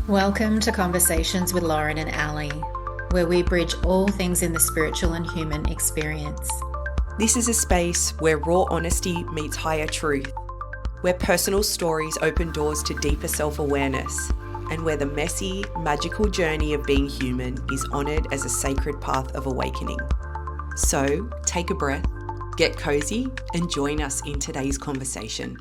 Welcome to Conversations with Lauren and Ali, where we bridge all things in the spiritual and human experience. This is a space where raw honesty meets higher truth, where personal stories open doors to deeper self-awareness, and where the messy, magical journey of being human is honoured as a sacred path of awakening. So, take a breath, get cozy, and join us in today's conversation.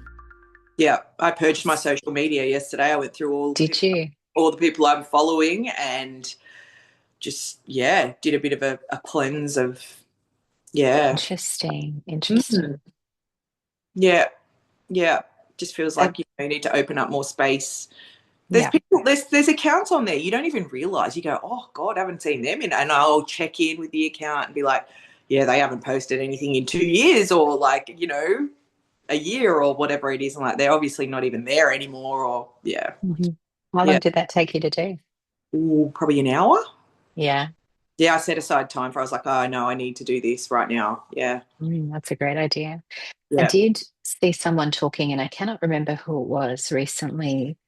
Yeah, I purged my social media yesterday. I went through all the people I'm following and just, did a bit of a cleanse of, Interesting. Yeah. Just feels like you need to open up more space. There's people, there's accounts on there you don't even realize. You go, oh God, I haven't seen them and I'll check in with the account and be like, yeah, they haven't posted anything in 2 years or like, a year or whatever it is. And like, they're obviously not even there anymore or How long did that take you to do? Ooh, probably an hour. Yeah. Yeah, I set aside time for, I was like, oh no, I need to do this right now. Yeah. That's a great idea. Yeah. I did see someone talking, and I cannot remember who it was recently,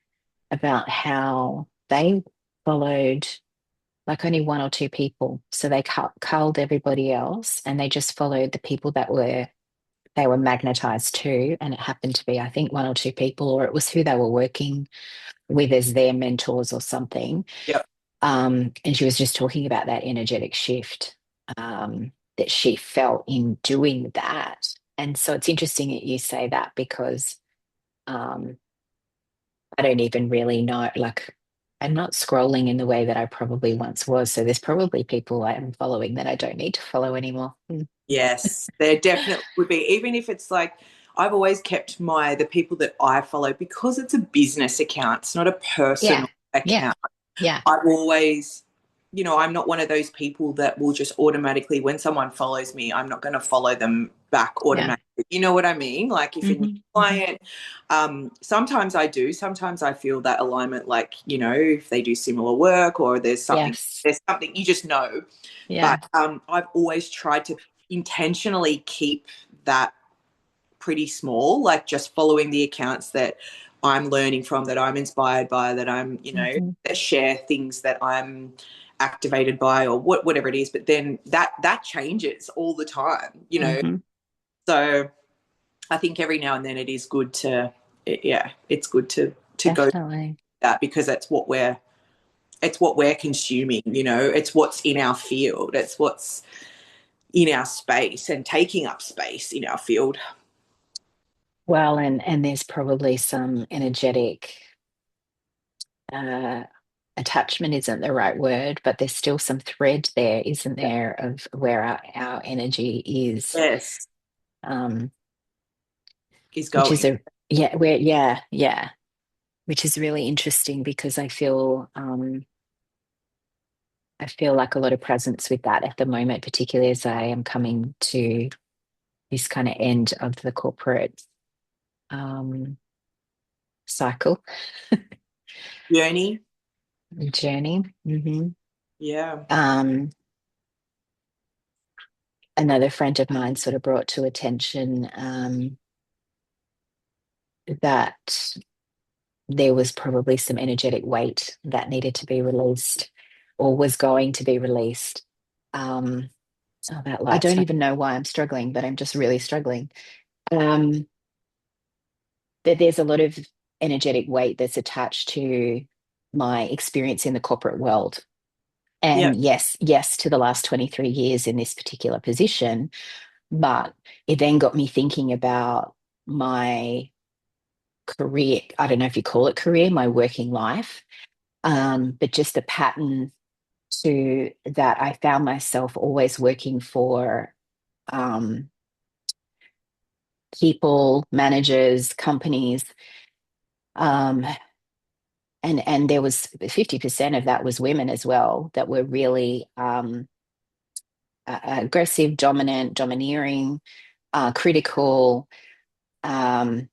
about how they followed like only one or two people. So they culled everybody else and they just followed the people that they were magnetized to. And it happened to be, I think, one or two people, or it was who they were working with as their mentors or something. Yep. And she was just talking about that energetic shift that she felt in doing that. And so it's interesting that you say that because I don't even really know, like, I'm not scrolling in the way that I probably once was. So there's probably people I am following that I don't need to follow anymore. Yes, there definitely would be. Even if it's like, I've always kept the people that I follow, because it's a business account, it's not a personal account. Yeah. I've always, I'm not one of those people that will just automatically, when someone follows me, I'm not going to follow them back automatically. You know what I mean? Like if a new client, sometimes I do. Sometimes I feel that alignment, like, if they do similar work or there's something you just know. Yeah. But I've always tried to intentionally keep that pretty small, like just following the accounts that I'm learning from, that I'm inspired by, that I'm, that share things that I'm activated by or whatever it is. But then that changes all the time, So I think every now and then it is good to, it's good to Definitely. go that, because it's what we're consuming, it's what's in our field. It's what's in our space and taking up space in our field. Well, and there's probably some energetic attachment isn't the right word, but there's still some thread there, isn't there, of where our energy is. Yes. Is going. Which is which is really interesting because I feel like a lot of presence with that at the moment, particularly as I am coming to this kind of end of the corporate cycle. Journey. Mm-hmm. Yeah. Another friend of mine sort of brought to attention that there was probably some energetic weight that needed to be released or was going to be released. I don't even know why I'm struggling, but I'm just really struggling. That there's a lot of energetic weight that's attached to my experience in the corporate world. And yes, to the last 23 years in this particular position, but it then got me thinking about my career. I don't know if you call it career, my working life, but just the pattern to that I found myself always working for people, managers, companies, and there was 50% of that was women as well that were really aggressive, dominant, domineering, critical. There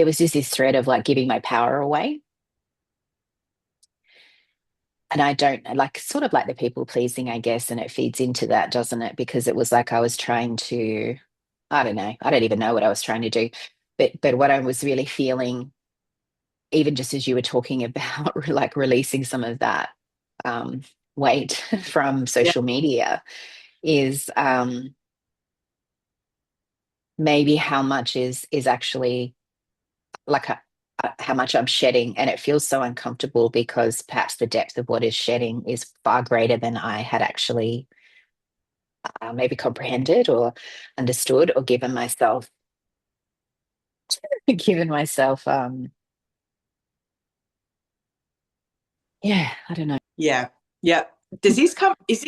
was just this thread of like giving my power away. And I don't like, sort of like the people pleasing, I guess, and it feeds into that, doesn't it? Because it was like I was trying to, I don't know, I don't even know what I was trying to do, but what I was really feeling even just as you were talking about like releasing some of that um, weight from Yeah. social media, is maybe how much is actually like how much I'm shedding, and it feels so uncomfortable because perhaps the depth of what is shedding is far greater than I had actually maybe comprehended or understood or given myself given myself yeah, I don't know. Yeah. Yeah. Does this come, does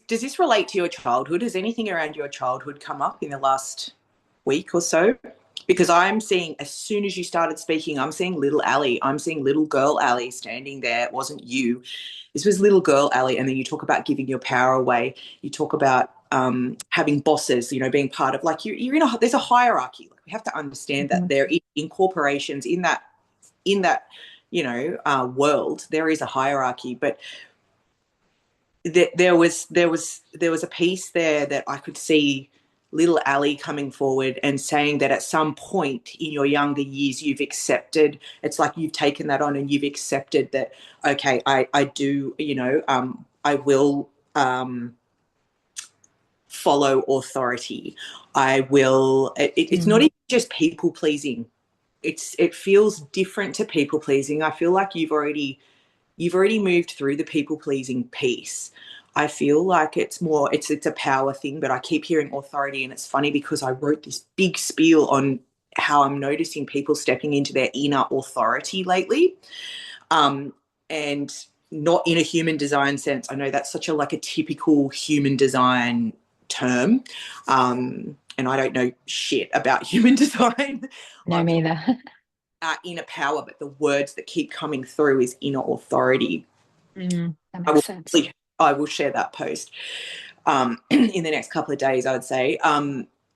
this relate to your childhood? Has anything around your childhood come up in the last week or so? Because I'm seeing, as soon as you started speaking, I'm seeing little Ali. I'm seeing little girl Ali standing there. It wasn't you. This was little girl Ali. And then you talk about giving your power away. You talk about having bosses, being part of, like, you're in there's a hierarchy. Like, we have to understand that Mhm. there is, in corporations, in that world, there is a hierarchy. But there was a piece there that I could see little Ali coming forward and saying that at some point in your younger years you've accepted, it's like you've taken that on and you've accepted that, okay, I do, I will follow authority. I will, it's not Mm. even just people pleasing. It feels different to people pleasing. I feel like you've already moved through the people pleasing piece. I feel like it's a power thing, but I keep hearing authority, and it's funny because I wrote this big spiel on how I'm noticing people stepping into their inner authority lately, and not in a human design sense. I know that's such a like a typical human design term, and I don't know shit about human design. No, I'm me either. inner power, but the words that keep coming through is inner authority. That I makes will sense. I will share that post in the next couple of days, I would say.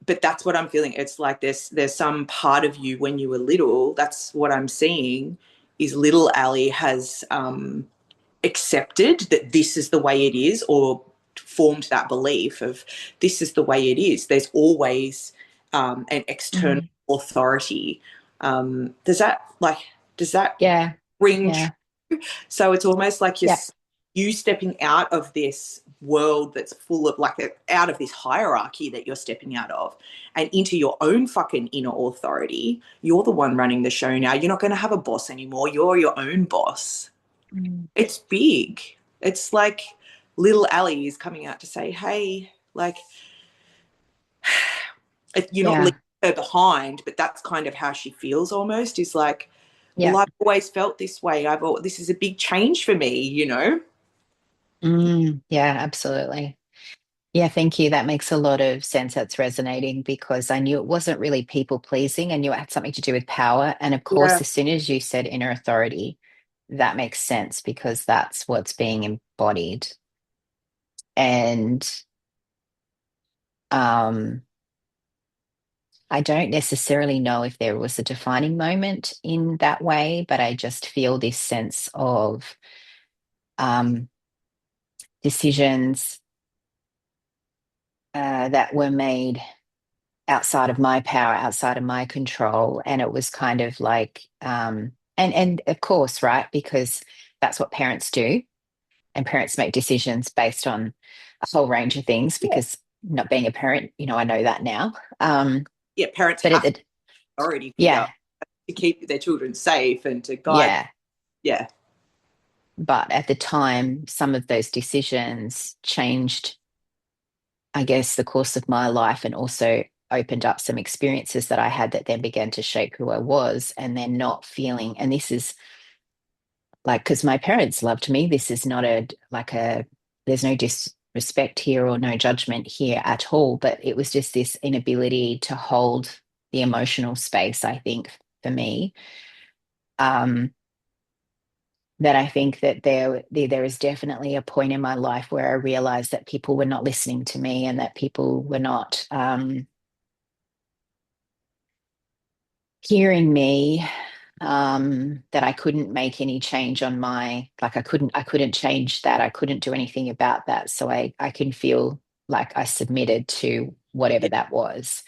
But that's what I'm feeling. It's like there's some part of you when you were little. That's what I'm seeing. Is little Ali has accepted that this is the way it is, or formed that belief of this is the way it is. There's always an external Mm. authority. Does that Yeah, ring true? yeah, So it's almost like yeah. you stepping out of this world that's full of like out of this hierarchy that you're stepping out of and into your own fucking inner authority. You're the one running the show now. You're not going to have a boss anymore. You're your own boss. Mm. It's big. It's like little Ali is coming out to say, hey, like, you're not Yeah, leaving her behind, but that's kind of how she feels almost, is like, well, yeah. I've always felt this way. This is a big change for me. Yeah, absolutely. Yeah, thank you. That makes a lot of sense. That's resonating because I knew it wasn't really people pleasing. I knew it had something to do with power. And of course, Yeah. as soon as you said inner authority, that makes sense because that's what's being embodied. And um, I don't necessarily know if there was a defining moment in that way, but I just feel this sense of um, decisions that were made outside of my power, outside of my control. And it was kind of like, and of course, right, because that's what parents do. And parents make decisions based on a whole range of things Yeah. because not being a parent, I know that now. Yeah, parents But have authority figure yeah, to keep their children safe and to guide. yeah. Yeah. But at the time, some of those decisions changed, I guess, the course of my life and also opened up some experiences that I had that then began to shape who I was. And then not feeling, and this is like, because my parents loved me, this is not there's no disrespect here or no judgment here at all. But it was just this inability to hold the emotional space, I think, for me. Um, that I think that there is definitely a point in my life where I realized that people were not listening to me and that people were not hearing me, that I couldn't make any change on my, like I couldn't change that. I couldn't do anything about that. So I can feel like I submitted to whatever Yeah. that was.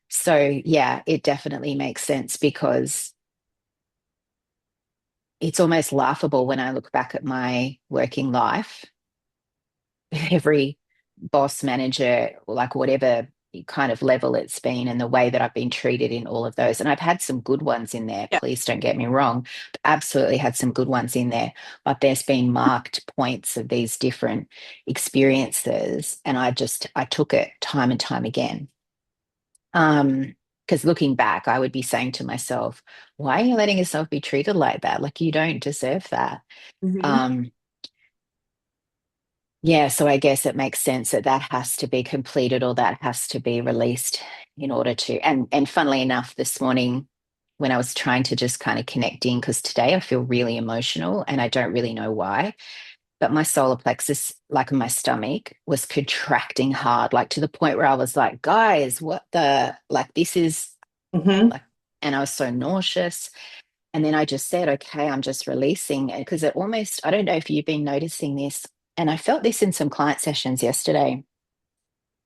So yeah, it definitely makes sense because it's almost laughable when I look back at my working life. Every boss, manager, like whatever kind of level it's been, and the way that I've been treated in all of those. And I've had some good ones in there, Yeah. please don't get me wrong. Absolutely had some good ones in there. But there's been marked points of these different experiences. And I took it time and time again. Because looking back, I would be saying to myself, why are you letting yourself be treated like that? Like you don't deserve that. Hmm. Um, Yeah, so I guess it makes sense that that has to be completed or that has to be released in order to. And funnily enough, this morning when I was trying to just kind of connect in, because today I feel really emotional and I don't really know why, but my solar plexus, like in my stomach, was contracting hard, like to the point where I was like, guys, what the, like this is Hmm. like, and I was so nauseous. And then I just said, okay, I'm just releasing it because it almost, I don't know if you've been noticing this, and I felt this in some client sessions yesterday.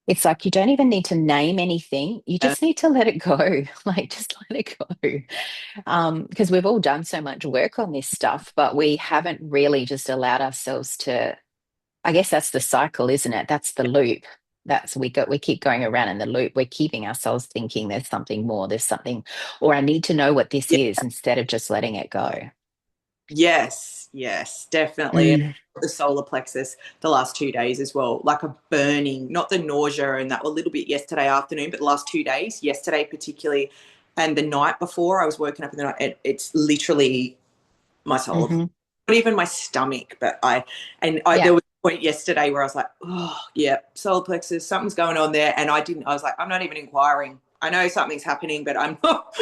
It's like you don't even need to name anything. You just need to let it go. Like just let it go. Because we've all done so much work on this stuff, but we haven't really just allowed ourselves to, I guess that's the cycle, isn't it? That's the loop. We keep going around in the loop. We're keeping ourselves thinking there's something more, there's something, or I need to know what this Yeah. is instead of just letting it go. Yes, yes, definitely. And Mm, the solar plexus the last 2 days as well, like a burning, not the nausea and that a little bit yesterday afternoon, but the last 2 days, yesterday particularly, and the night before I was woken up in the night, it's literally my solar, hmm. not even my stomach, but there Yeah. was a point yesterday where I was like, oh, yeah, solar plexus, something's going on there. And I was like, I'm not even inquiring. I know something's happening, but I'm not,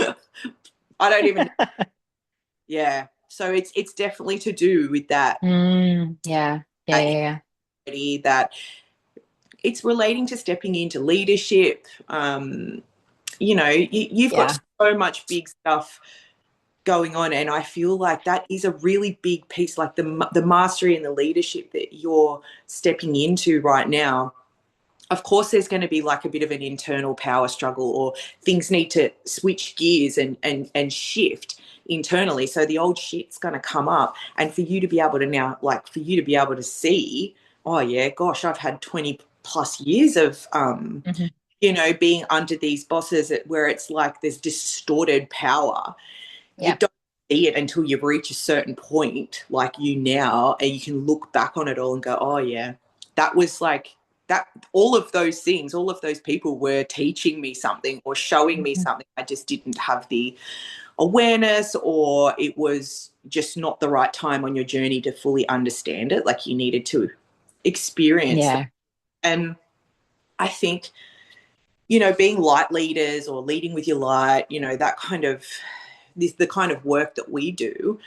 I don't even, yeah. So it's definitely to do with that Yeah. Yeah. that Yeah. that it's relating to stepping into leadership. You've got Yeah. so much big stuff going on, and I feel like that is a really big piece, like the mastery and the leadership that you're stepping into right now. Of course, there's going to be like a bit of an internal power struggle, or things need to switch gears and shift internally. So the old shit's going to come up, and for you to be able to now, like for you to be able to see, oh yeah, gosh, I've had 20 plus years of Yeah. being under these bosses where it's like there's distorted power. You Yeah. don't see it until you reach a certain point, like you now, and you can look back on it all and go, oh yeah, that was like that. All of those things, all of those people were teaching me something or showing me Mhm. something. I just didn't have the awareness, or it was just not the right time on your journey to fully understand it. Like you needed to experience that. Yeah. And I think, being light leaders or leading with your light, that kind of the kind of work that we do,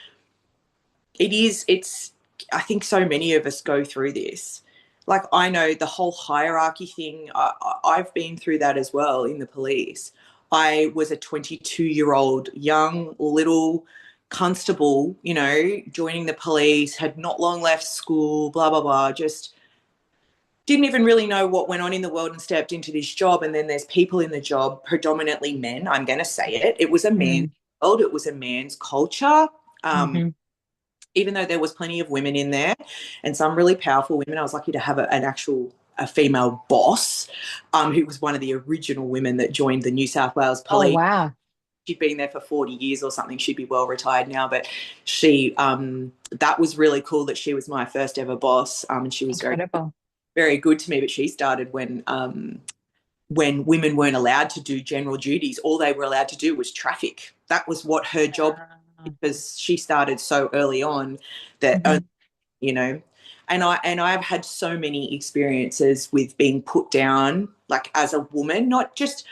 it's I think so many of us go through this. Like I know the whole hierarchy thing, I've been through that as well in the police. I was a 22-year-old young little constable, joining the police, had not long left school, blah blah blah, just didn't even really know what went on in the world and stepped into this job. And then there's people in the job, predominantly men. I'm going to say it. It was a man's Mm, world. It was a man's culture. Um, hmm. Even though there was plenty of women in there and some really powerful women, I was lucky to have a female boss, who was one of the original women that joined the New South Wales Oh, Police. wow. She'd been there for 40 years or something. She'd be well retired now, but that was really cool that she was my first ever boss. And she was very, Incredible. very good to me, but she started when women weren't allowed to do general duties. All they were allowed to do was traffic. That was what her job, because she started so early on that, Mhm. you know, and I've had so many experiences with being put down, like as a woman, not just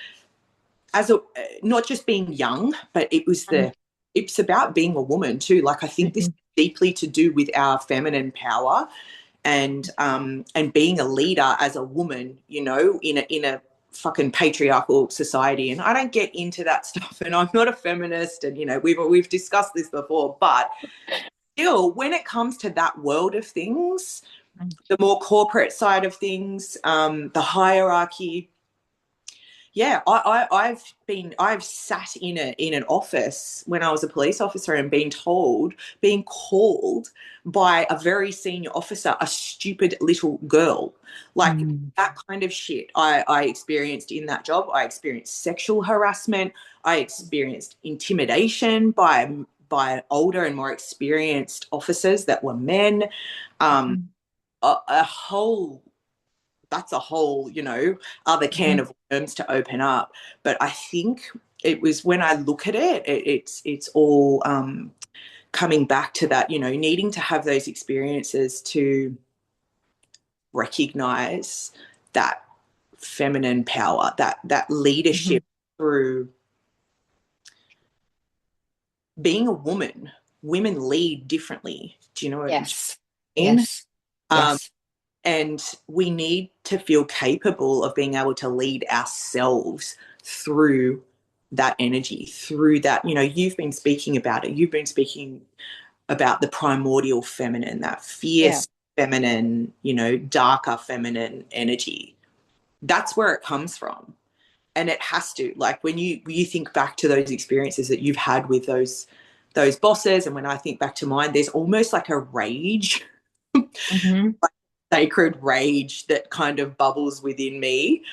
being young, but it's about being a woman too. Like I think this is Mhm. deeply to do with our feminine power, and being a leader as a woman, in a fucking patriarchal society. And I don't get into that stuff, and I'm not a feminist, and we've discussed this before, but still, when it comes to that world of things, the more corporate side of things, the hierarchy, Yeah, I've sat in an office when I was a police officer and being called by a very senior officer a stupid little girl. Like Mm. that kind of shit I experienced in that job. I experienced sexual harassment. I experienced intimidation by older and more experienced officers that were men. Um, Mhm. a whole that's a whole, other can Mhm. of worms to open up. But I think it was when I look at it's all coming back to that, needing to have those experiences to recognize that feminine power, that Mhm. leadership through being a woman. Women lead differently. Do you know what I Yes. mean? Yes. Um, Yes. And we need to feel capable of being able to lead ourselves through that energy, through that. You've been speaking about it. You've been speaking about the primordial feminine, that Yeah. fierce feminine, darker feminine energy. That's where it comes from. And it has to, like when you think back to those experiences that you've had with those bosses, and when I think back to mine, there's almost like a rage, Mhm. sacred rage that kind of bubbles within me.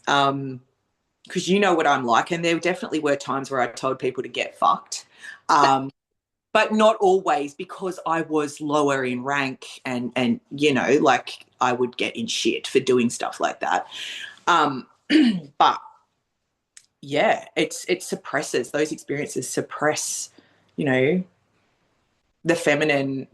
Because you know what I'm like, and there definitely were times where I told people to get fucked, but not always, because I was lower in rank, and like I would get in shit for doing stuff like that. Um, but yeah, it suppresses those experiences, suppress, you know, the feminine.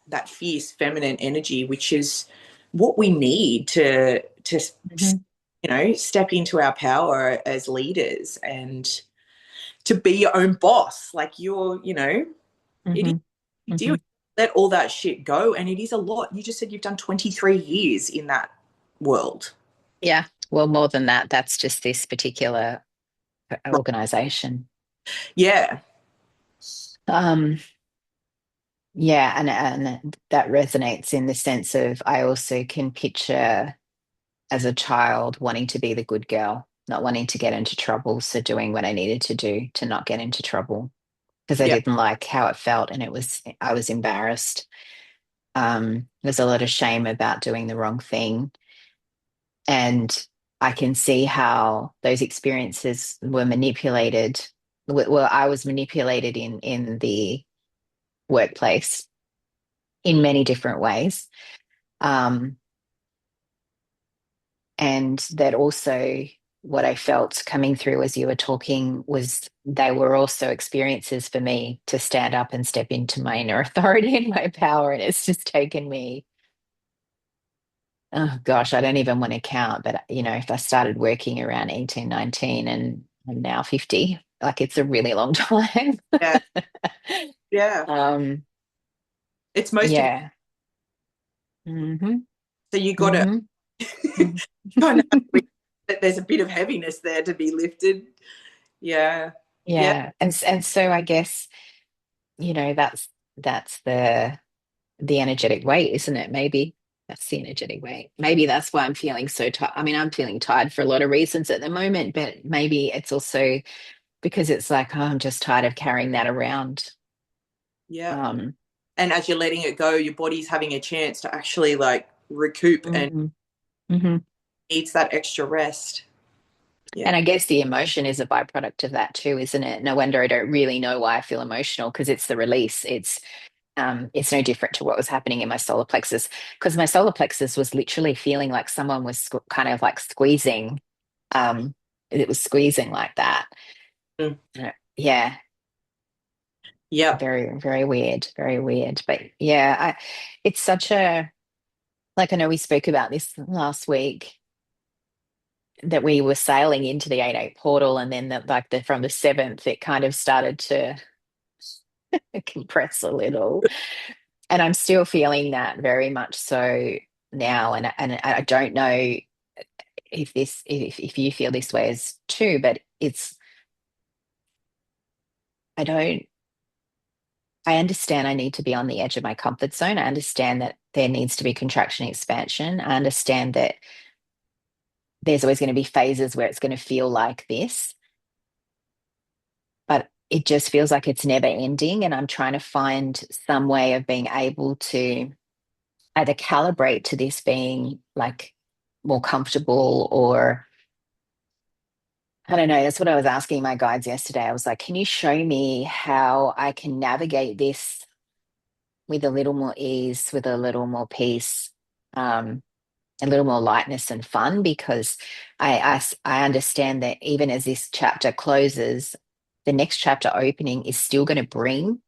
That fierce feminine energy, which is what we need to Mhm. step into our power as leaders and to be your own boss. Like it is Mhm. a big deal. Mhm. Let all that shit go, and it is a lot. You just said you've done 23 years in that world. Yeah. Well, more than that, that's just this particular Right. organization. Yeah. Um, yeah, and that resonates in the sense of I also can picture as a child wanting to be the good girl, not wanting to get into trouble, so doing what I needed to do to not get into trouble because I Yeah. didn't like how it felt and I was embarrassed. There's a lot of shame about doing the wrong thing. And I can see how those experiences were manipulated. Well, I was manipulated in the workplace in many different ways. Um, and that also what I felt coming through as you were talking was they were also experiences for me to stand up and step into my inner authority and my power. And it's just taken me, oh gosh, I don't even want to count, but if I started working around 18, 19 and I'm now 50, like it's a really long time. Yeah. Yeah. um, It's most of yeah. Hmm. so you got to Hmm. kind of that there's a bit of heaviness there to be lifted. Yeah. Yeah. Yeah. And so I guess, that's the energetic weight, isn't it? Maybe that's the energetic weight. Maybe that's why I'm feeling so tired. I mean, I'm feeling tired for a lot of reasons at the moment, but maybe it's also because it's like, oh, I'm just tired of carrying that around. Yeah. Um, And as you're letting it go, your body's having a chance to actually like recoup and mhm, mhm. needs that extra rest. And Yeah. I guess the emotion is a byproduct of that too, isn't it? No wonder I don't really know why I feel emotional because it's the release. It's no different to what was happening in my solar plexus because my solar plexus was literally feeling like someone was kind of like squeezing. Um, it was squeezing like that. Mm. Yeah, Yep. very, very weird, very weird. But yeah, it's such a like I know we spoke about this last week that we were sailing into the 8-8 portal, and then from the seventh, it kind of started to compress a little. And I'm still feeling that very much so now. And I don't know if you feel this way as too, but I don't I understand I need to be on the edge of my comfort zone. I understand that there needs to be contraction expansion. I understand that there's always going to be phases where it's going to feel like this, but it just feels like it's never ending. And I'm trying to find some way of being able to either calibrate to this being like more comfortable, or I don't know. That's what I was asking my guides yesterday. I was like, can you show me how I can navigate this with a little more ease, with a little more peace, um, a little more lightness and fun? Because I understand that even as this chapter closes, the next chapter opening is still going to bring,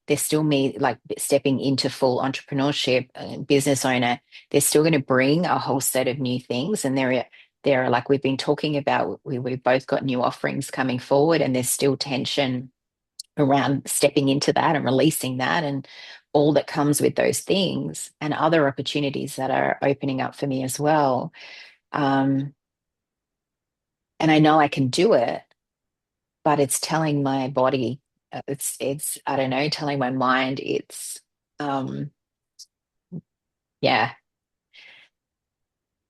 there's still me like stepping into full entrepreneurship, business owner. They're still going to bring a whole set of new things. And there are like we've been talking about, we've both got new offerings coming forward, and there's still tension around stepping into that and releasing that and all that comes with those things, and other opportunities that are opening up for me as well. Um, and I know I can do it, but it's telling my body, it's I don't know, telling my mind, um, yeah.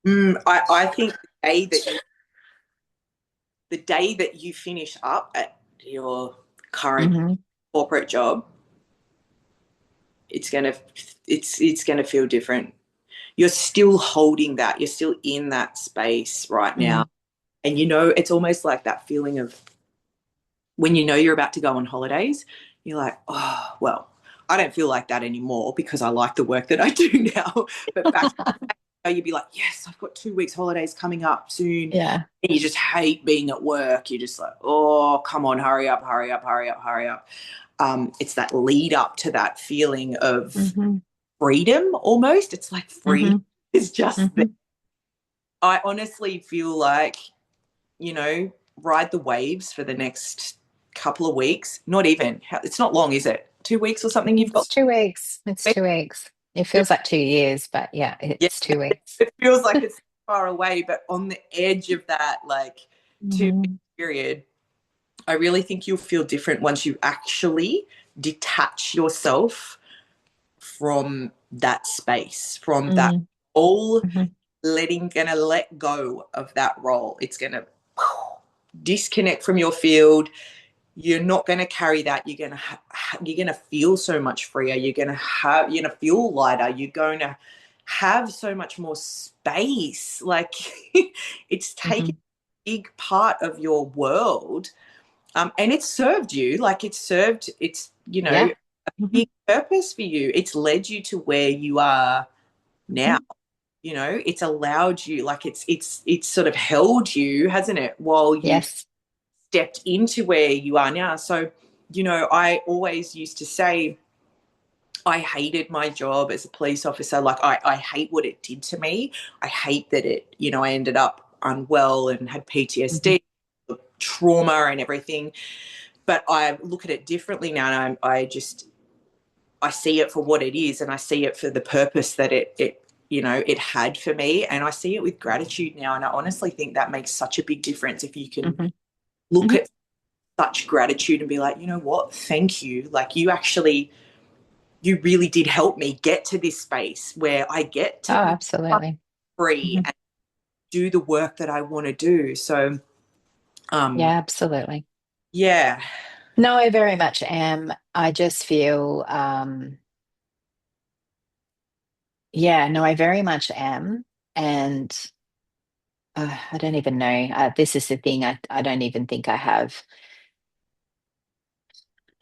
I think the day that you finish up at your current Hmm. corporate job, it's gonna it's gonna feel different. You're still holding that. You're still in that space right now, Mm. and you know it's almost like that feeling of when you know you're about to go on holidays. You're like, oh well, I don't feel like that anymore because I like the work that I do now. But back you'd be like, yes, I've got 2 weeks holidays coming up soon. Yeah. And you just hate being at work. You're just like, oh, come on, hurry up, hurry up, hurry up, hurry up. It's that lead up to that feeling of Hmm. freedom almost. It's like freedom Hmm. is just there. Hmm. I honestly feel like, ride the waves for the next couple of weeks. Not even, it's not long, is it? 2 weeks or something you've got? It's 2 weeks. It's 2 weeks. It feels like 2 years, but yeah, Yeah, it's 2 weeks. it feels like it's far away, but on the edge of that, like 2 week Hmm. period, I really think you'll feel different once you actually detach yourself from that space, from that Hmm. all Hmm. gonna let go of that role. It's gonna disconnect from your field. You're not going to carry that. You're going to feel so much freer. You're going to feel lighter. You're going to have so much more space. Like it's taken Hmm. a big part of your world, and it's served you. Like it's served. It's Yeah. a Hmm. big purpose for you. It's led you to where you are now. Hmm. It's allowed you. Like it's sort of held you, hasn't it? While you've Yes. stepped into where you are now. So, I always used to say I hated my job as a police officer. Like I hate what it did to me. I hate that I ended up unwell and had Hmm. PTSD, trauma and everything. But I look at it differently now, and I see it for what it is, and I see it for the purpose that it had for me, and I see it with gratitude now. And I honestly think that makes such a big difference if you can Hmm. look Hmm. at such gratitude and be like, you know what, thank you. Like you really did help me get to this space where I get Oh, to be absolutely. free Hmm. and do the work that I want to do. So, Yeah, um, absolutely. yeah. No, I very much am. I just feel, yeah, no, I very much am. And I don't even know. This is the thing. I don't even think I have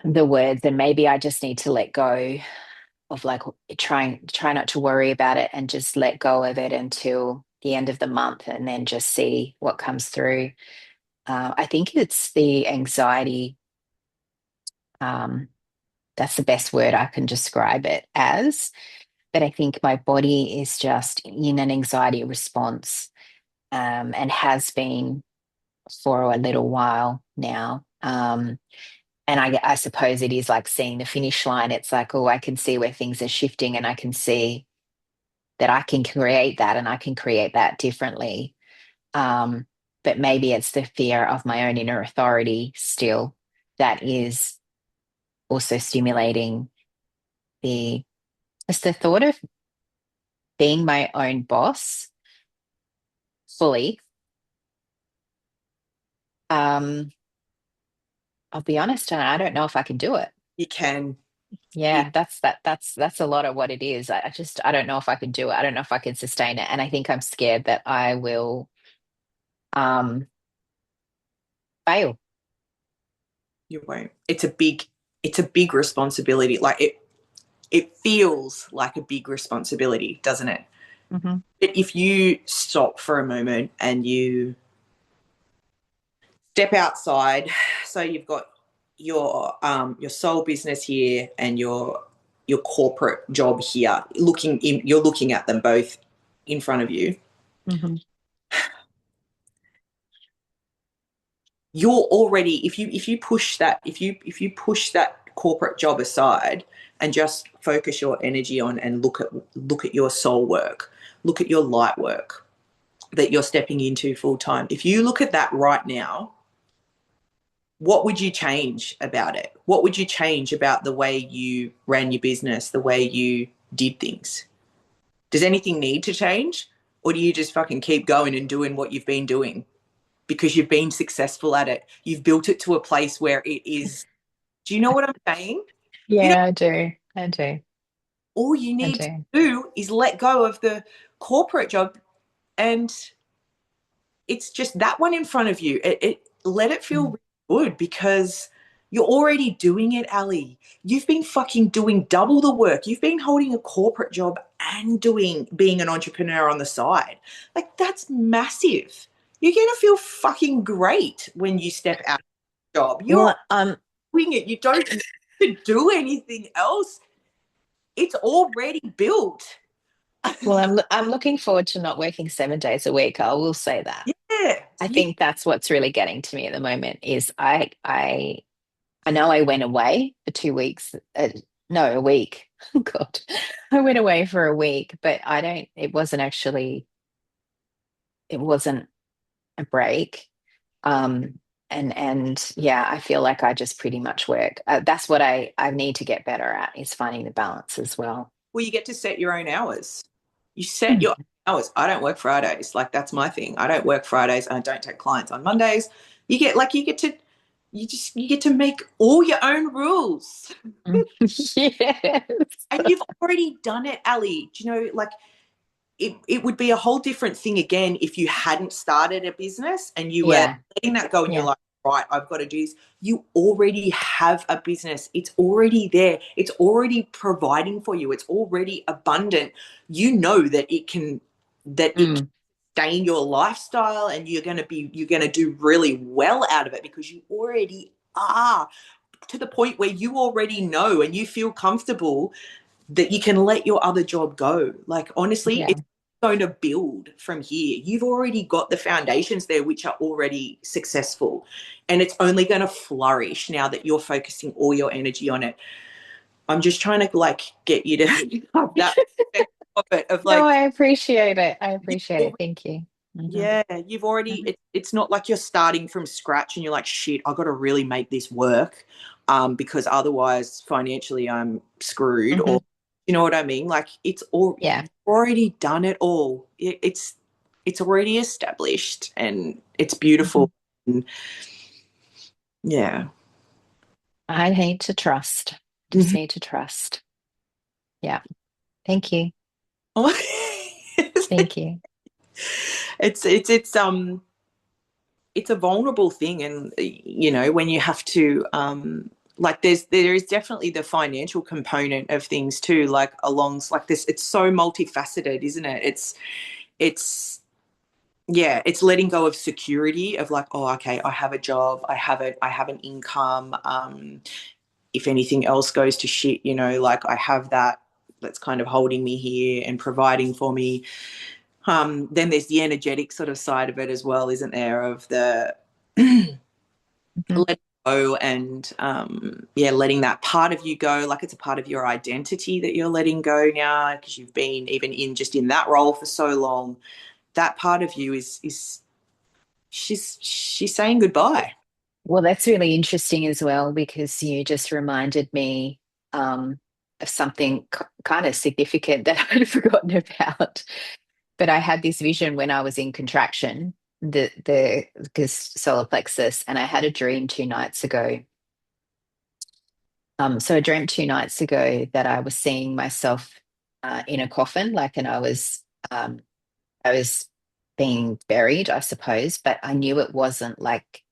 the words, and maybe I just need to let go of like try not to worry about it and just let go of it until the end of the month, and then just see what comes through. I think it's the anxiety. Um, that's the best word I can describe it as. But I think my body is just in an anxiety response, and has been for a little while now. And I suppose it is like seeing the finish line. It's like, oh, I can see where things are shifting, and I can see that I can create that, and I can create that differently. Um, but maybe it's the fear of my own inner authority still that is also stimulating the it's the thought of being my own boss fully. Um, I'll be honest, and I don't know if I can do it. You can. You, Yeah, that's a lot of what it is. I just I don't know if I can do it. I don't know if I can sustain it. And I think I'm scared that I will um fail. you won't. It's a big responsibility. Like it feels like a big responsibility, doesn't it? Hmm. But if you stop for a moment and you step outside, so you've got your sole business here and your corporate job here, you're looking at them both in front of you. Hmm. You're already, if you push that corporate job aside and just focus your energy on and look at your soul work, look at your light work that you're stepping into full time. If you look at that right now, what would you change about it? What would you change about the way you ran your business, the way you did things? Does anything need to change? Or do you just fucking keep going and doing what you've been doing? Because you've been successful at it. You've built it to a place where it is. Do you know what I'm saying? You know, Yeah, I do. I do. all you I need to do. do is let go of the corporate job, and it's just that one in front of you. It let it feel Mm. really good because you're already doing it, Ali. You've been fucking doing double the work. You've been holding a corporate job and doing being an entrepreneur on the side. Like that's massive. You're gonna feel fucking great when you step out of the job. You're Well, doing it. You don't need to do anything else. It's already built. I'm looking forward to not working 7 days a week. I will say that. Yeah. I You, think that's what's really getting to me at the moment is I know I went away for 2 weeks. No, a week. God, I went away for a week, but I don't. It wasn't a break. And yeah, I feel like I just pretty much work. That's what I need to get better at is finding the balance as well. well, you get to set your own hours. You set Mm. your own hours. I don't work Fridays. Like that's my thing. I don't work Fridays and I don't take clients on Mondays. You get to make all your own rules. Mm. Yes. And you've already done it, Ali. Do you know, like it would be a whole different thing again if you hadn't started a business and you were Yeah. letting that go and you're Yeah. like, right, I've got to do this. You already have a business. It's already there. It's already providing for you. It's already abundant. You know that it can Mm. sustain your lifestyle and you're going to do really well out of it because you already are to the point where you already know and you feel comfortable that you can let your other job go. Like, honestly, Yeah. it's going to build from here. You've already got the foundations there, which are already successful. And it's only going to flourish now that you're focusing all your energy on it. I'm just trying to like get you to have that perspective of it, of No, like, I appreciate it. I you've appreciate it. already, Thank you. Hmm. yeah, you've already, Hmm. it's not like you're starting from scratch and you're like, shit, I've got to really make this work because otherwise financially I'm screwed Hmm. or, you know what I mean? Like Yeah. already done it all. It's already established and it's Hmm. beautiful. And yeah. I need to trust. Just Mhm. need to trust. Yeah. Thank you. Thank you. It's it's a vulnerable thing and you know when you have to like there is definitely the financial component of things too like along like this it's so multifaceted isn't it it's yeah it's letting go of security of like oh okay I have a job I have an income if anything else goes to shit you know like I have that that's kind of holding me here and providing for me. Then there's the energetic sort of side of it as well, isn't there? Of the Hmm. letting go and yeah, letting that part of you go. Like it's a part of your identity that you're letting go now because you've been even in just in that role for so long. That part of you is she's saying goodbye. Well, that's really interesting as well because you just reminded me of something kind of significant that I'd forgotten about. But I had this vision when I was in contraction. the solar plexus, and I had a dream 2 nights ago. So I dreamt 2 nights ago that I was seeing myself in a coffin, like, and I was being buried, I suppose, but I knew it wasn't like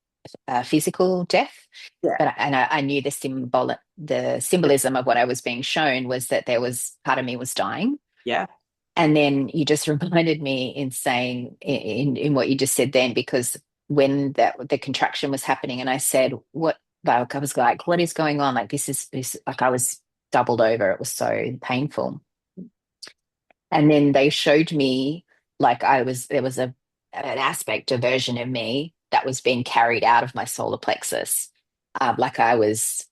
physical death. Yeah. I knew the symbolism of what I was being shown was that there was part of me was dying. Yeah. And then you just reminded me in saying in what you just said then, because when the contraction was happening, and I said, "What?" Like I was like, "What is going on? Like this like I was doubled over. It was so painful." And then they showed me like there was an aspect, a version of me that was being carried out of my solar plexus, like I was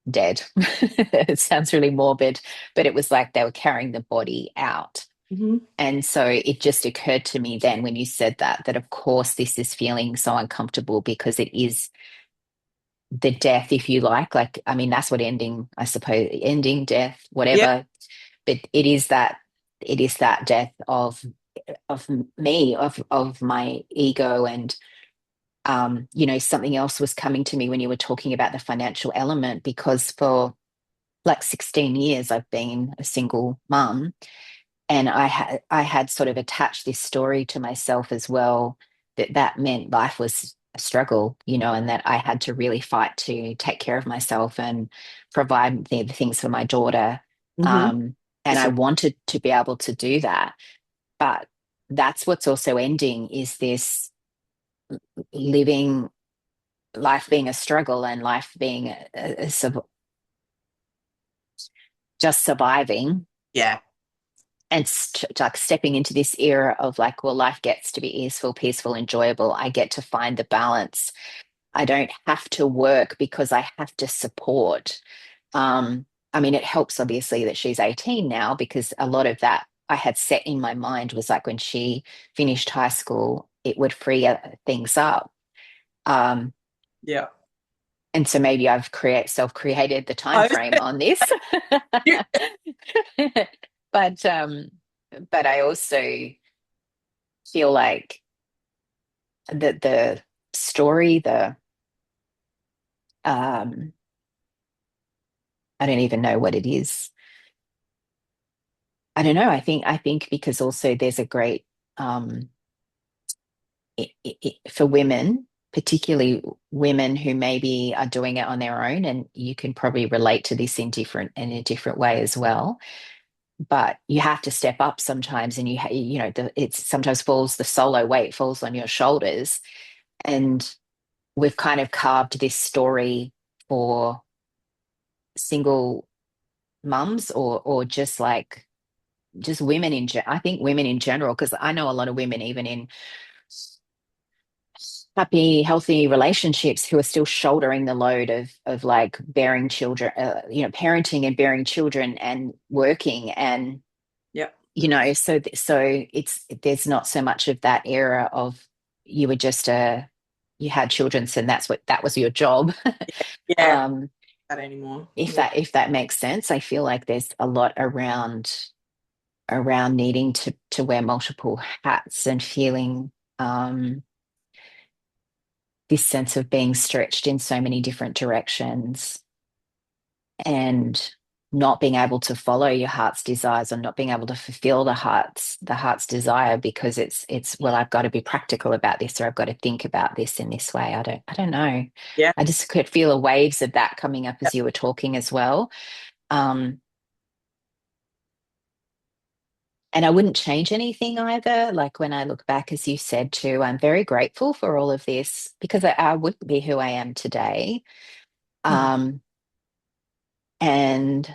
dead. It sounds really morbid, but it was like they were carrying the body out. Hmm. And so it just occurred to me then when you said that, that of course this is feeling so uncomfortable because it is the death, if you like. Like, I mean, that's what ending, I suppose, ending, death, Yeah. whatever. But it is that death of me, of my ego. And something else was coming to me when you were talking about the financial element, because for like 16 years I've been a single mum, and I had sort of attached this story to myself as well, that meant life was a struggle, and that I had to really fight to take care of myself and provide the things for my daughter. Hmm. And I wanted to be able to do that, but that's what's also ending, is this living life being a struggle, and life being just surviving, Yeah. and like stepping into this era of like, well, life gets to be easeful, peaceful, enjoyable. I get to find the balance. I don't have to work because I have to support. I mean, it helps obviously that she's 18 now, because a lot of that I had set in my mind was like when she finished high school, it would free things up. Um, Yeah. and so maybe I've self-created the time I frame on this. was, but but I also feel like the story, the um I don't even know what it is. I don't know. I think because also there's a great um for women, particularly women who maybe are doing it on their own, and you can probably relate to this in a different way as well. But you have to step up sometimes, and it's sometimes falls the solo weight falls on your shoulders, and we've kind of carved this story for single mums, or just like just women I think women in general, because I know a lot of women even in happy healthy relationships who are still shouldering the load of like bearing children, parenting and bearing children and working, and yeah. so it's there's not so much of that era of you were just a you had children, and that was your job. Yeah. um Not anymore. if Yeah. that makes sense. I feel like there's a lot around needing to wear multiple hats, and feeling this sense of being stretched in so many different directions, and not being able to follow your heart's desires, or not being able to fulfill the heart's desire, because it's well, I've got to be practical about this, or I've got to think about this in this way. I don't know. Yeah. I just could feel the waves of that coming up as you were talking as well. um And I wouldn't change anything either. Like when I look back, as you said too, I'm very grateful for all of this, because I wouldn't be who I am today. Mhm. Um, and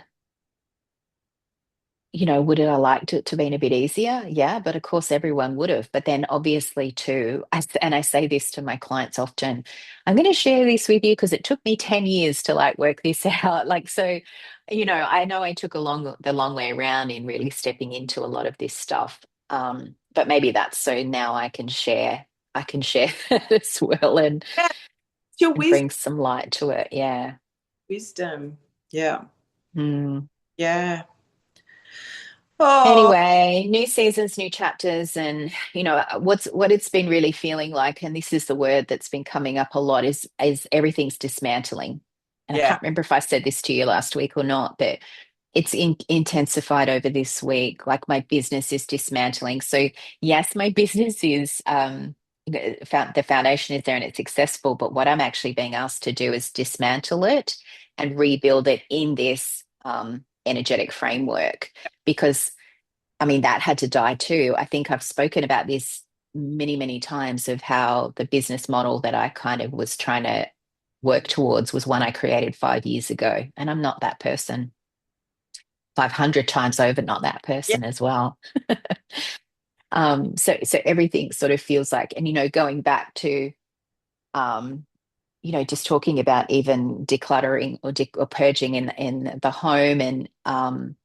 would it I liked it to been a bit easier? Yeah, but of course everyone would have. But then obviously too, and I say this to my clients often, I'm going to share this with you because it took me 10 years to like work this out. Like, so, I know I took the long way around in really stepping into a lot of this stuff. But maybe that's so now I can share as well, Yeah. It's your and bring some light to it. Yeah. wisdom. Yeah. Mm. Yeah. Oh, Anyway, new seasons, new chapters, and what it's been really feeling like, and this is the word that's been coming up a lot, is everything's dismantling. And I yeah. can't remember if I said this to you last week or not, but it's intensified over this week. Like my business is dismantling. So yes, my business is the foundation is there and it's successful, but what I'm actually being asked to do is dismantle it and rebuild it in this energetic framework because I mean, that had to die too. I think I've spoken about this many, many times of how the business model that I kind of was trying to work towards was one I created 5 years ago. And I'm not that person. 500 times over, not that Yeah. person as well. So everything sort of feels like, and going back to um, just talking about even decluttering or purging in the home and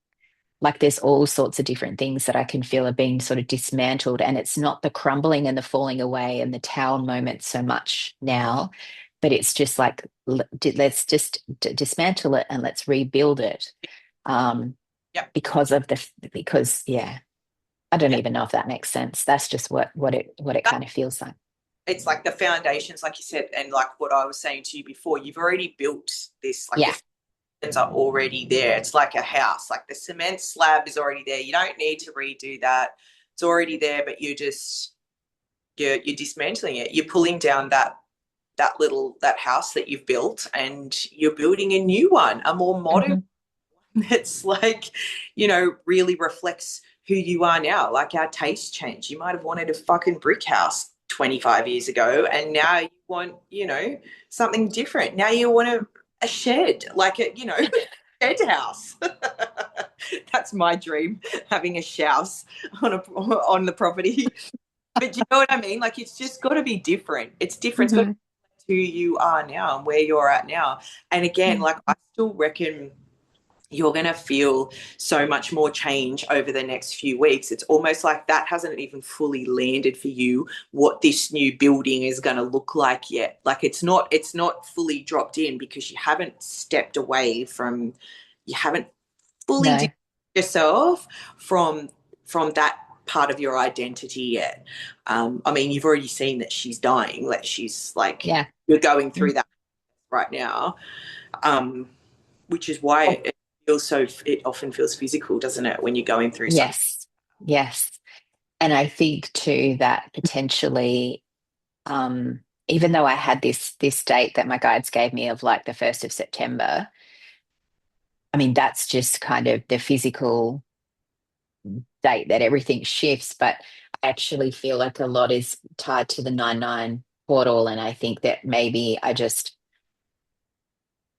like there's all sorts of different things that I can feel are being sort of dismantled. And it's not the crumbling and the falling away and the tower moment so much now, but it's just like, let's just dismantle it and let's rebuild it. Um, Yeah. because yeah, I don't Yeah. even know if that makes sense. That's just what it kind of feels like. It's like the foundations, like you said, and like what I was saying to you before, you've already built this, like Yeah. the foundations are already there. It's like a house, like the cement slab is already there. You don't need to redo that. It's already there, but you're dismantling it. You're pulling down that house that you've built and you're building a new one, a more modern Hmm. that's like, really reflects who you are now. Like our taste change. You might have wanted a fucking brick house 25 years ago, and now you want, something different. Now you want a shed, like a shed house. That's my dream, having a house on the property. But you know what I mean? Like it's just got to be different. It's different. It's got to Hmm. be who you are now and where you're at now. And again, like I still reckon you're going to feel so much more change over the next few weeks. It's almost like that hasn't even fully landed for you what this new building is going to look like yet. Like it's not fully dropped in because you haven't fully No. detached yourself from that part of your identity yet. I mean, you've already seen that she's dying, like she's like Yeah. you're going Mm. through that right now. Um, which is why Oh, it often feels physical, doesn't it, when you're going through something. yes. Yes. And I think too that potentially, even though I had this date that my guides gave me of like the 1st of September, I mean, that's just kind of the physical date that everything shifts. But I actually feel like a lot is tied to the 9-9 portal. And I think that maybe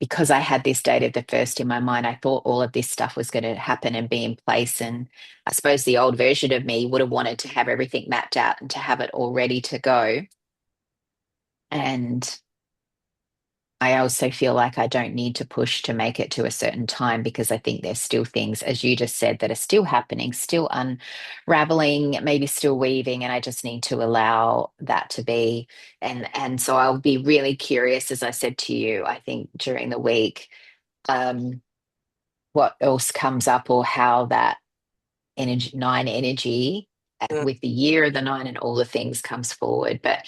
because I had this date of the first in my mind, I thought all of this stuff was going to happen and be in place. And I suppose the old version of me would have wanted to have everything mapped out and to have it all ready to go. And I also feel like I don't need to push to make it to a certain time because I think there's still things, as you just said, that are still happening, still unraveling, maybe still weaving, and I just need to allow that to be. And so I'll be really curious, as I said to you, I think during the week, um, what else comes up or how that energy, 9 energy Mm. with the year of the 9 and all the things comes forward. But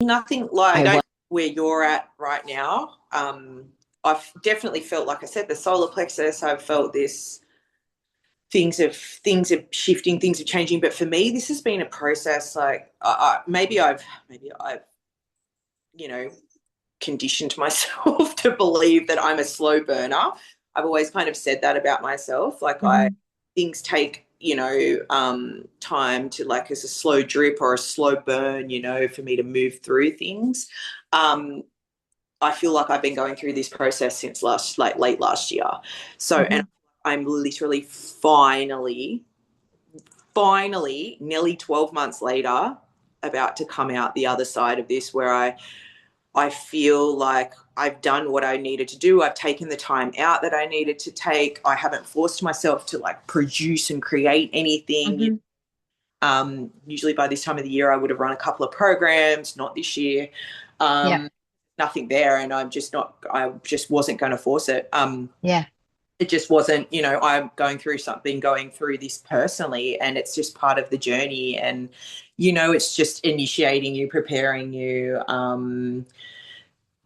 Nothing like I I don't know want, where you're at right now. I've definitely felt, like I said, the solar plexus. I've felt this things are shifting, things are changing. But for me, this has been a process. Like maybe I've you know conditioned myself to believe that I'm a slow burner. I've always kind of said that about myself. Like Mhm. things take, time to, like, as a slow drip or a slow burn, for me to move through things. Um, I feel like I've been going through this process since late last year. So, and Mhm. I'm literally finally, nearly 12 months later, about to come out the other side of this where I feel like I've done what I needed to do. I've taken the time out that I needed to take. I haven't forced myself to like produce and create anything. Mhm. Usually by this time of the year, I would have run a couple of programs, not this year. Yeah. Nothing there. And I just wasn't going to force it. Yeah. it just wasn't, you know, I'm going through something, going through this personally, and it's just part of the journey. And, you know, it's just initiating you, preparing you,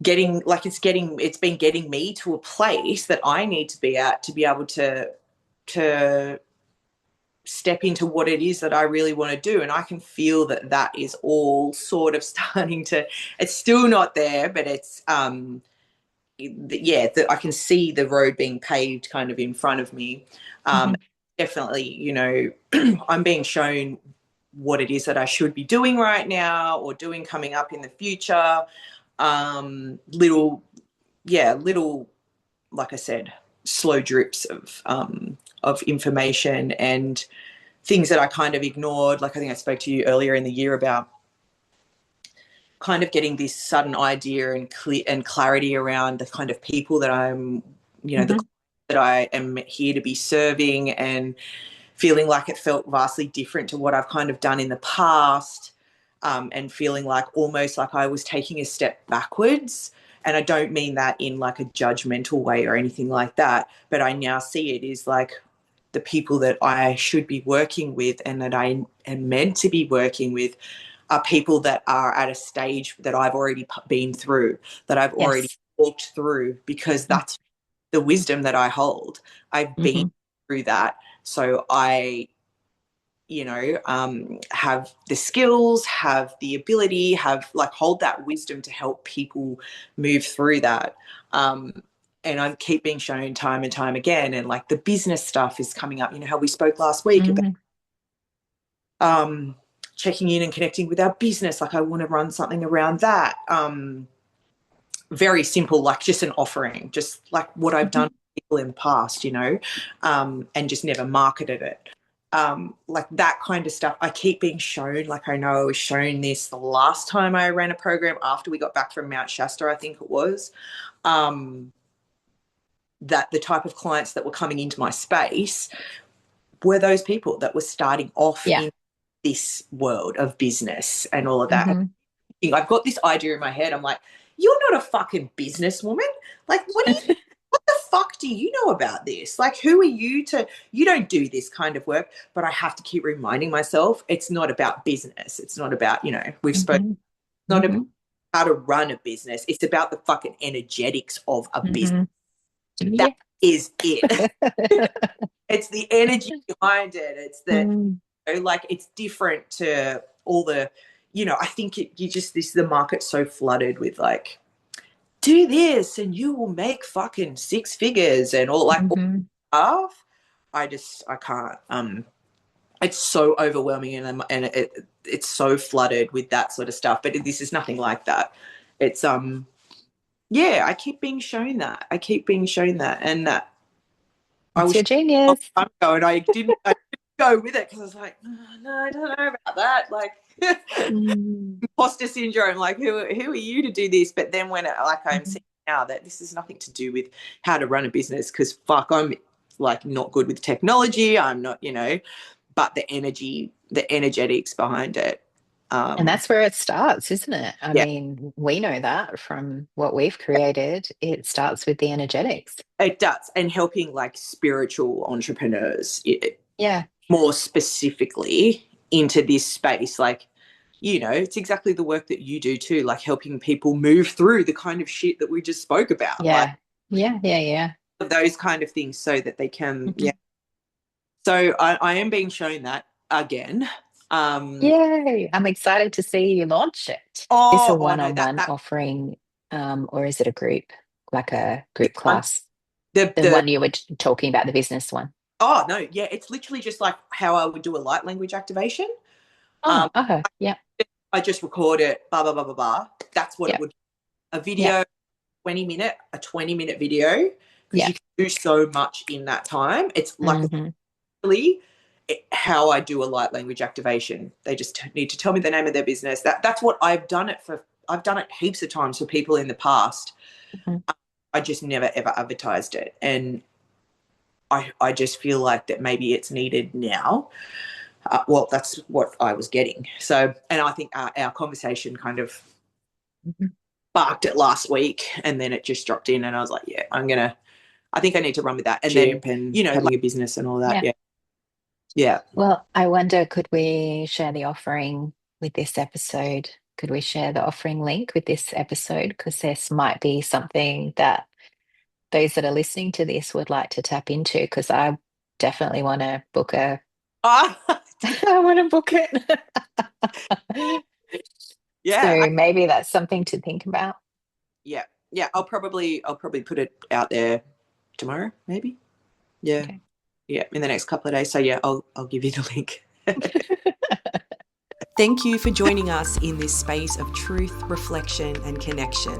getting like it's been getting me to a place that I need to be at to be able to step into what it is that I really want to do. And I can feel that that is all sort of starting to, it's still not there, but it's, I can see the road being paved kind of in front of me. Mm-hmm. Definitely, you know, I'm being shown what it is that I should be doing right now or doing coming up in the future. Little, little, like I said, slow drips of information and things that I kind of ignored. Like I think I spoke to you earlier in the year about kind of getting this sudden idea and clarity around the kind of people that I'm, you know, Mm-hmm. that I am here to be serving, and feeling like it felt vastly different to what I've kind of done in the past, and feeling like almost like I was taking a step backwards. And I don't mean that in like a judgmental way or anything like that, but I now see it as like the people that I should be working with and that I am meant to be working with are people that are at a stage that I've already been through, that I've already Yes. walked through, because that's the wisdom that I hold. I've been Mm-hmm. through that. So I, you know, have the skills, have the ability, have like hold that wisdom to help people move through that. And I keep being shown time and time again. And like the business stuff is coming up. You know how we spoke last week about Mm-hmm. checking in and connecting with our business. Like I want to run something around that. Very simple, like just an offering, just like what I've Mm-hmm. done for people in the past, you know, and just never marketed it. Like that kind of stuff. I keep being shown, like I know I was shown this the last time I ran a program after we got back from Mount Shasta, I think it was, that the type of clients that were coming into my space were those people that were starting off Yeah. in this world of business and all of that. Mm-hmm. I've got this idea in my head. I'm like, you're not a fucking businesswoman. Like, what the fuck do you know about this? Like, who are you to, you don't do this kind of work. But I have to keep reminding myself it's not about business. It's not about, you know, we've spoken, Mm-hmm. not about Mm-hmm. how to run a business. It's about the fucking energetics of a business. Mm-hmm. That Yeah. is it. It's the energy behind it. It's the, Mm. you know, like it's different to all the, you know, I think you just, the market's so flooded with like, do this and you will make fucking six figures and all like all Mm-hmm. stuff. I can't. It's so overwhelming and it's so flooded with that sort of stuff. But this is nothing like that. It's yeah. I keep being shown that. I keep being shown that, and that I It's was your genius. I'm going. I didn't go with it because I was like, oh, no, I don't know about that. Like Mm. imposter syndrome. Like who are you to do this? But then when like I'm Mm-hmm. seeing now that this is nothing to do with how to run a business, because fuck, I'm like not good with technology. I'm not, you know, but the energy, the energetics behind it. And Um, that's where it starts, isn't it? I yeah, mean, we know that from what we've created. It starts with the energetics. it does, and helping like spiritual entrepreneurs Yeah. more specifically into this space, like, you know, it's exactly the work that you do too, like helping people move through the kind of shit that we just spoke about, like Yeah. Yeah. Yeah. Yeah. those kind of things so that they can, Mhm. yeah. So I am being shown that again. Yay. I'm excited to see you launch it. Is this a Oh no, one-on-one that offering, or is it a group, like a this group one, class? The the one you were talking about, the business one. oh no, yeah, it's literally just like how I would do a light language activation. Oh, Um, okay. Yeah. I just record it, blah blah blah blah blah. That's what it Yeah. would. A Yeah. video, 20 minute, a 20-minute video, because Yeah. you can do so much in that time. It's like Hmm. literally how I do a light language activation. They just need to tell me the name of their business. That's what I've done it for. I've done it heaps of times for people in the past. Hmm. I just never ever advertised it, and I just feel like that maybe it's needed now. Well, that's what I was getting. So, and I think our conversation kind of Hmm. sparked it last week, and then it just dropped in, and I was like, yeah, I'm gonna I think I need to run with that. And Chip then, and you know, having a business and all that. Yeah. Yeah. Well, I wonder, could we share the offering with this episode? Could we share the offering link with this episode? Because this might be something that those that are listening to this would like to tap into, because I definitely want to book a Ah, I want to book it. yeah. So maybe that's something to think about. Yeah. Yeah. I'll probably put it out there tomorrow, maybe. Yeah. Okay. Yeah. In the next couple of days. So yeah, I'll give you the link. Thank you for joining us in this space of truth, reflection, and connection.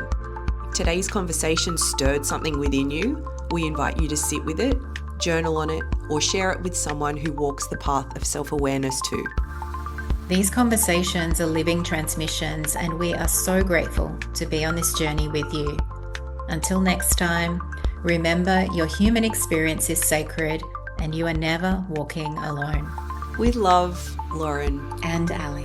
If today's conversation stirred something within you, we invite you to sit with it, journal on it, or share it with someone who walks the path of self-awareness too. These conversations are living transmissions, and we are so grateful to be on this journey with you. Until next time, remember your human experience is sacred and you are never walking alone. With love, Lauren and Ali.